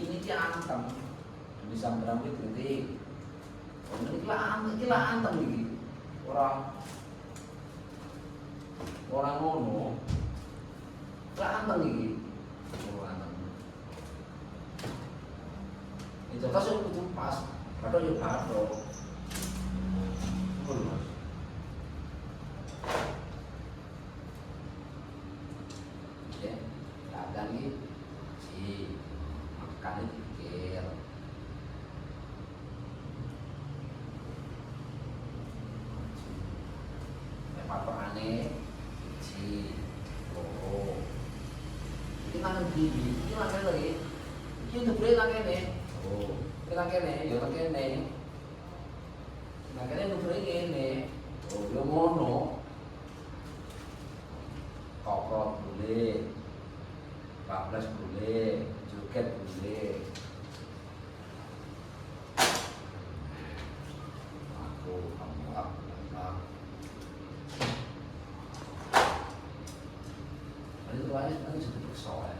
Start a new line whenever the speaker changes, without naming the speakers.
ini dia antem. Di samperan kuwi kritik. Iki lah antem iki. Orang ngono. Lah antem iki. Ora antem. Itu tas yo kudu pas. Padahal yo padha. Ngono Mas. Oke, kadang iki si makan dipikir. Patokane si loro. Iki nang ndi? Iki nang kene lagi. Iki ndure nang kene. Oh, nang kene, yo nang kene. Nang kene ndure ngene. Oh, yo ngono. Kokrot boleh. Bablas boleh, joget boleh. Aku kamu aku. Itu aja kan sudah bersoal.